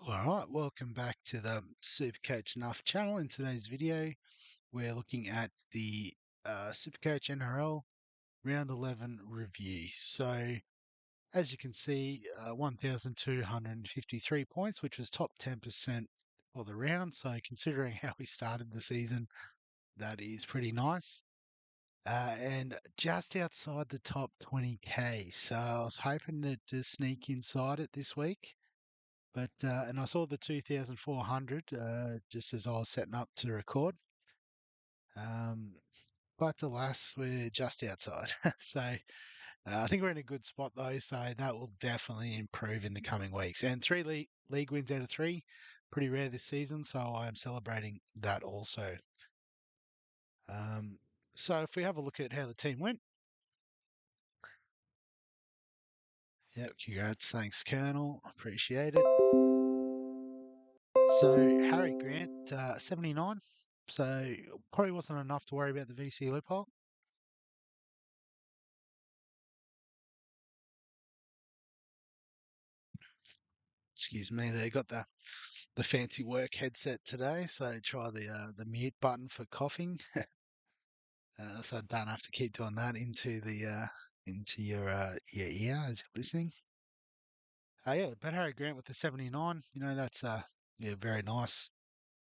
Alright, welcome back to the SuperCoach Nuff channel. In today's video, we're looking at the SuperCoach NRL Round 11 review. So, as you can see, 1,253 points, which was top 10% for the round. So, considering how we started the season, that is pretty nice. And just outside the top 20k. So, I was hoping to sneak inside it this week. But and I saw the 2,400 just as I was setting up to record. Um, but alas, we're just outside. So I think we're in a good spot though. So that will definitely improve in the coming weeks. And three league wins out of three, pretty rare this season. So I am celebrating that also. Um, so if we have a look at how the team went. Yep, congrats. Thanks, Colonel. Appreciate it. So Harry Grant, 79. So probably wasn't enough to worry about the VC loophole. Excuse me, they got the fancy work headset today, so try the mute button for coughing, so I don't have to keep doing that into your ear as you're listening. Yeah, but Harry Grant with the 79, that's yeah, very nice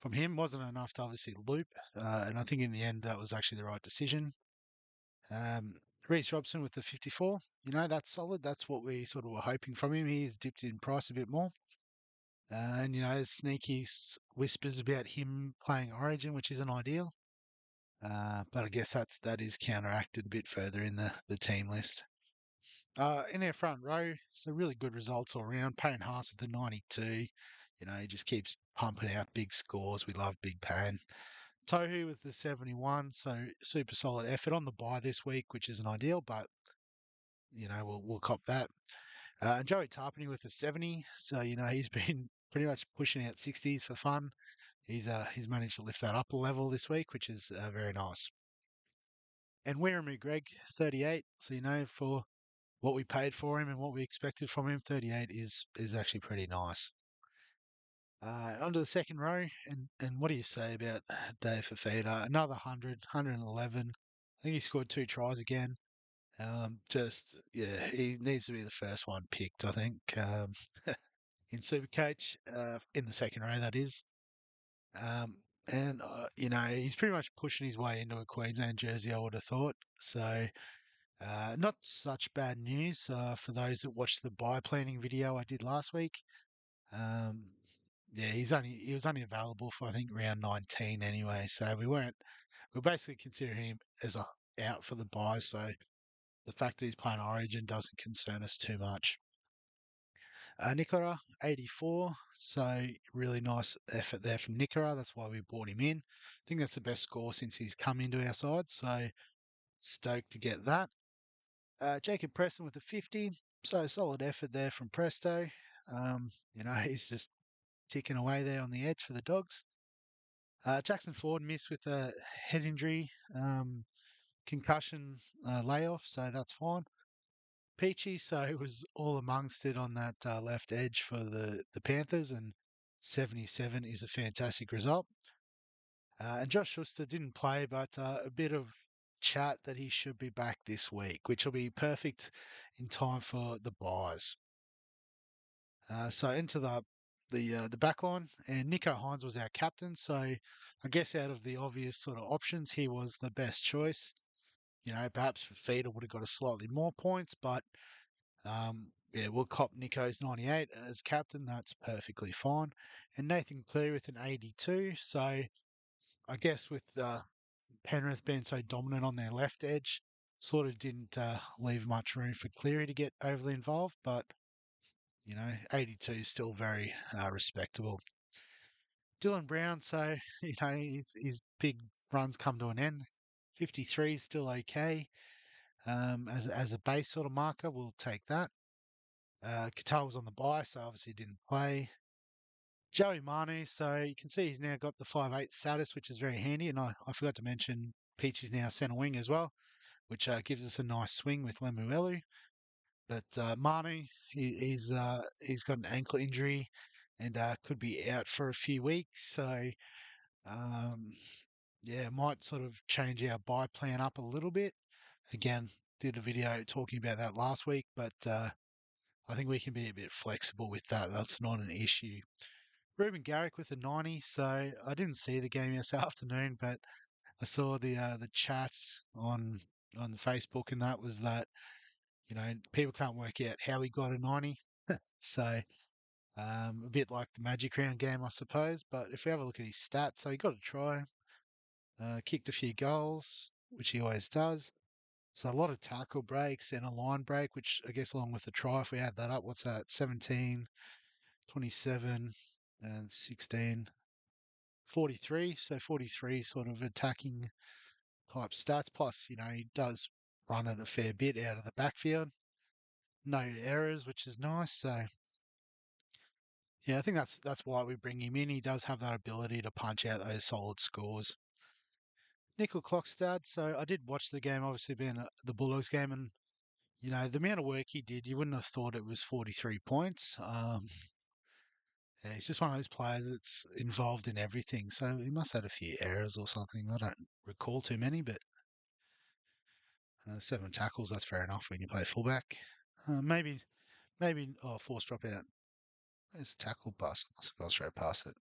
from him. Wasn't enough to obviously loop, and I think in the end that was actually the right decision. Um, Reece Robson with the 54, that's solid. That's what we sort of were hoping from him. He's dipped in price a bit more. And sneaky whispers about him playing Origin, which isn't ideal. But I guess that is counteracted a bit further in the team list. In our front row, so really good results all around. Payne Haas with the 92. He just keeps pumping out big scores. We love Big Payne. Tohu with the 71, so super solid effort on the bye this week, which isn't ideal, but we'll cop that. And Joey Tarpany with the 70, so he's been pretty much pushing out 60s for fun. He's managed to lift that up a level this week, which is very nice. And Wiramu Greg, 38. So for what we paid for him and what we expected from him, 38 is actually pretty nice. Onto the second row, and what do you say about Dave Fafita? Another 100, 111. I think he scored 2 tries again. Yeah, he needs to be the first one picked, I think, in Supercoach, in the second row, that is. Um, and he's pretty much pushing his way into a Queensland jersey, I would have thought. So, not such bad news for those that watched the buy planning video I did last week. Um, yeah, he was only available for I think round 19 anyway. So we're basically considering him as a out for the buy. So the fact that he's playing Origin doesn't concern us too much. Nikora, 84. So really nice effort there from Nikora. That's why we brought him in. I think that's the best score since he's come into our side. So stoked to get that. Jacob Preston with a 50. So solid effort there from Presto. He's just ticking away there on the edge for the Dogs. Jackson Ford missed with a head injury, concussion layoff, so that's fine. Peachy, so he was all amongst it on that left edge for the Panthers, and 77 is a fantastic result. And Josh Schuster didn't play, but a bit of chat that he should be back this week, which will be perfect in time for the buys. So into the back line, and Nico Hines was our captain. So I guess out of the obvious sort of options, he was the best choice. Perhaps Fafita would have got a slightly more points, but yeah, we'll cop Nico's 98 as captain. That's perfectly fine. And Nathan Cleary with an 82. So I guess with Penrith being so dominant on their left edge, sort of didn't leave much room for Cleary to get overly involved. But 82 is still very respectable. Dylan Brown, so his big runs come to an end. 53 is still okay. As a base sort of marker, we'll take that. Qatar was on the bye, so obviously didn't play. Joey Manu, so you can see he's now got the 5'8 status, which is very handy. And I forgot to mention Peach is now centre wing as well, which gives us a nice swing with Lemuelu. But Manu, he's got an ankle injury, and could be out for a few weeks. So um, yeah, might sort of change our buy plan up a little bit. Again, did a video talking about that last week, but I think we can be a bit flexible with that. That's not an issue. Ruben Garrick with a 90. So I didn't see the game this afternoon, but I saw the chat on Facebook, and that was that people can't work out how he got a 90. So a bit like the Magic Round game, I suppose. But if we have a look at his stats, so he got a try, kicked a few goals, which he always does. So a lot of tackle breaks and a line break, which I guess along with the try, if we add that up, what's that? 17, 27, and 16, 43. So 43 sort of attacking type stats. Plus, he does run it a fair bit out of the backfield. No errors, which is nice. So yeah, I think that's why we bring him in. He does have that ability to punch out those solid scores. Nickel Clockstad. So I did watch the game, obviously being the Bulldogs game, and the amount of work he did, you wouldn't have thought it was 43 points. Yeah, he's just one of those players that's involved in everything. So he must have had a few errors or something. I don't recall too many, but 7 tackles, that's fair enough when you play fullback. Maybe forced dropout. There's a tackle bust. I must have gone straight past it.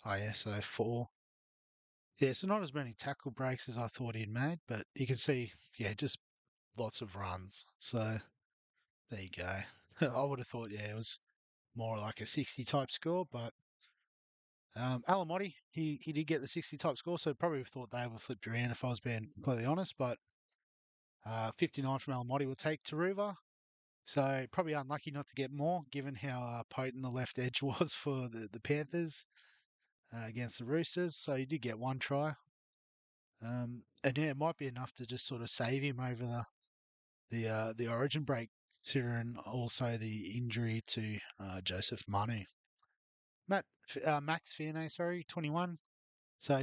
Oh yeah, so 4. Yeah, so not as many tackle breaks as I thought he'd made, but you can see, yeah, just lots of runs. So there you go. I would have thought, yeah, it was more like a 60 type score, but Alamotti, he did get the 60 type score, so probably thought they were flipped around if I was being completely honest, but 59 from Alamotti will take Taruva. So probably unlucky not to get more, given how potent the left edge was for the Panthers against the Roosters. So he did get 1 try. And yeah, it might be enough to just sort of save him over the Origin break, considering also the injury to Joseph Manu. Max Fiernay, sorry, 21. So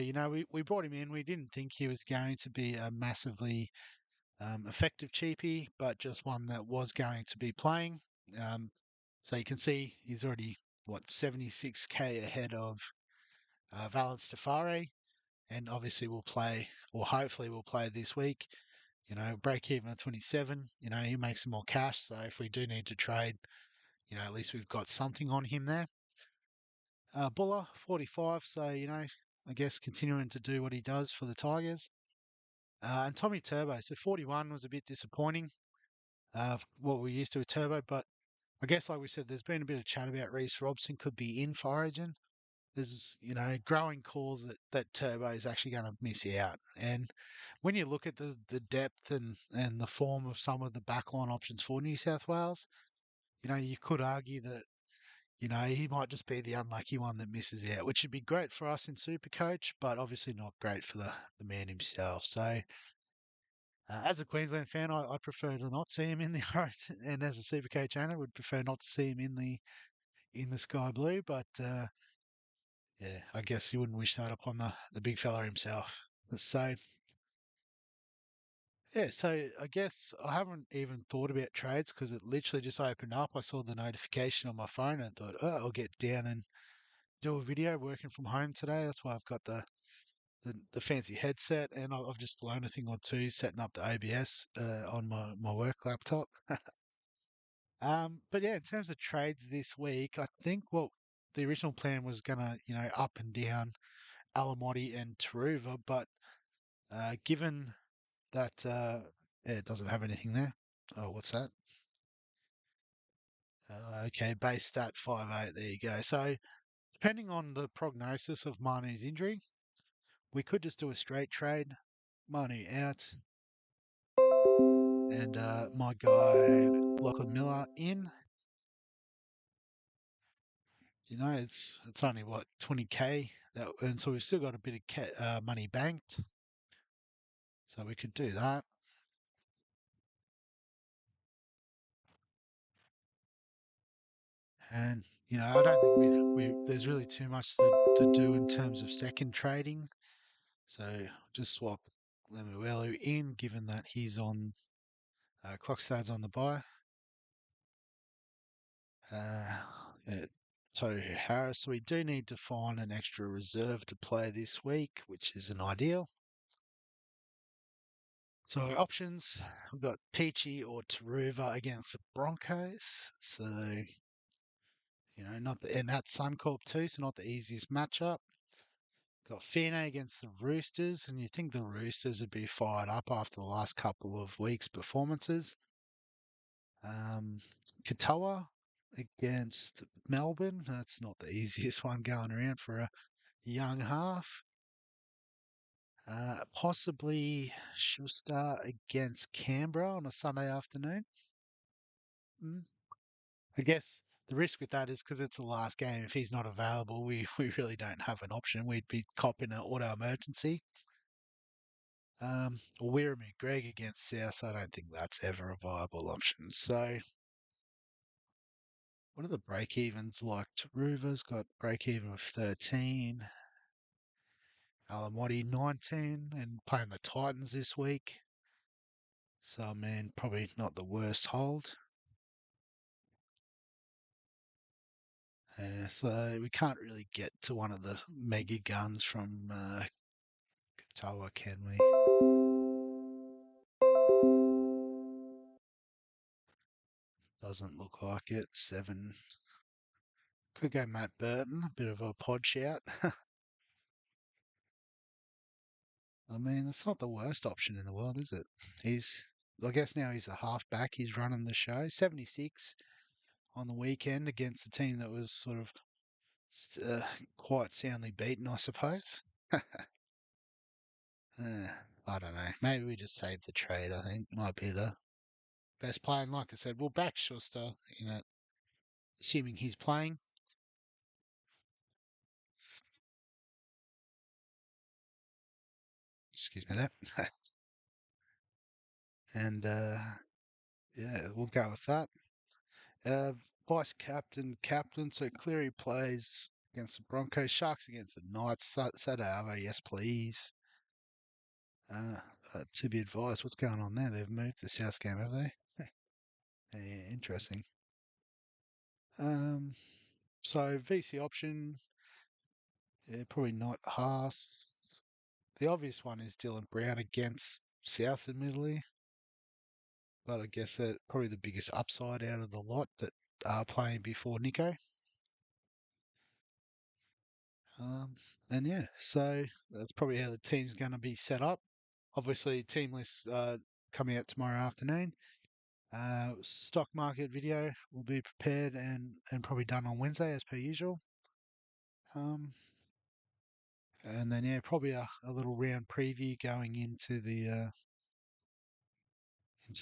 we brought him in. We didn't think he was going to be a massively effective cheapie, but just one that was going to be playing. So you can see he's already 76k ahead of Valence Tafare, and obviously we'll play, or hopefully we'll play this week. Break even at 27. He makes some more cash. So if we do need to trade, at least we've got something on him there. Buller 45. So I guess continuing to do what he does for the Tigers. And Tommy Turbo. So 41 was a bit disappointing. What we're used to with Turbo, but I guess like we said, there's been a bit of chat about Reece Robson could be in for Origin. There's growing calls that Turbo is actually going to miss out. And when you look at the depth and the form of some of the backline options for New South Wales, you could argue that he might just be the unlucky one that misses out, which would be great for us in Supercoach, but obviously not great for the man himself. So as a Queensland fan, I'd prefer to not see him in the Origin, and as a Supercoach owner, would prefer not to see him in the sky blue. But yeah, I guess you wouldn't wish that upon the big fella himself. So yeah, so I guess I haven't even thought about trades because it literally just opened up. I saw the notification on my phone and thought, oh, I'll get down and do a video working from home today. That's why I've got the fancy headset, and I've just learned a thing or two setting up the OBS on my work laptop. But yeah, in terms of trades this week, I think what the original plan was gonna, up and down Alamotti and Taruva, but given that yeah, it doesn't have anything there. Oh, what's that? Okay, base stat 5'8". There you go. So depending on the prognosis of Manu's injury, we could just do a straight trade. Manu out, and my guy Lachlan Miller in. It's only what 20k that, and so we've still got a bit of money banked, so we could do that. And I don't think we there's really too much to do in terms of second trading, so just swap Lemuelu in, given that he's on Clockstad's on the buy. Uh, Uh, so Harris, we do need to find an extra reserve to play this week, which isn't ideal. So options, we've got Peachy or Taruva against the Broncos. So, and that's Suncorp too, so not the easiest matchup. Got Fine against the Roosters, and you think the Roosters would be fired up after the last couple of weeks' performances. Um, Katoa against Melbourne. That's not the easiest one going around for a young half. Possibly Schuster against Canberra on a Sunday afternoon. Mm. I guess the risk with that is because it's the last game. If he's not available, we really don't have an option. We'd be copping an auto emergency. Or Wirrami Greg against South. I don't think that's ever a viable option. So, what are the break evens like? Taruva's got break even of 13. Alamotti 19 and playing the Titans this week. So, I mean, probably not the worst hold. So we can't really get to one of the mega guns from Katoa, can we? Doesn't look like it. 7. Could go Matt Burton, a bit of a pod shout. I mean, it's not the worst option in the world, is it? I guess now he's the halfback. He's running the show. 76 on the weekend against a team that was sort of uh, quite soundly beaten, I suppose. Uh, I don't know. Maybe we just save the trade. I think might be the best player. And like I said, we'll back Schuster, assuming he's playing. Excuse me, that. And yeah, we'll go with that. Uh, Vice captain. So Cleary plays against the Broncos, Sharks against the Knights. Saturday, yes, please. Uh, to be advised, what's going on there? They've moved the South game, have they? Yeah, interesting. Um, so VC option, yeah, probably not Haas. The obvious one is Dylan Brown against South, admittedly, but I guess that probably the biggest upside out of the lot that are playing before Nico. Um, and yeah, so that's probably how the team's going to be set up. Obviously, team list coming out tomorrow afternoon. Stock market video will be prepared and probably done on Wednesday as per usual. Um, and then yeah, probably a little round preview going into the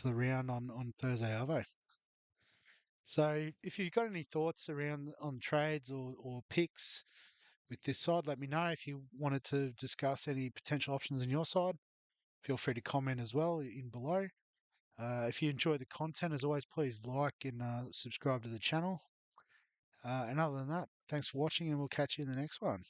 round on Thursday Arvo. So if you've got any thoughts around on trades or picks with this side, let me know. If you wanted to discuss any potential options on your side, feel free to comment as well in below. If you enjoy the content, as always, please like and subscribe to the channel. And other than that, thanks for watching, and we'll catch you in the next one.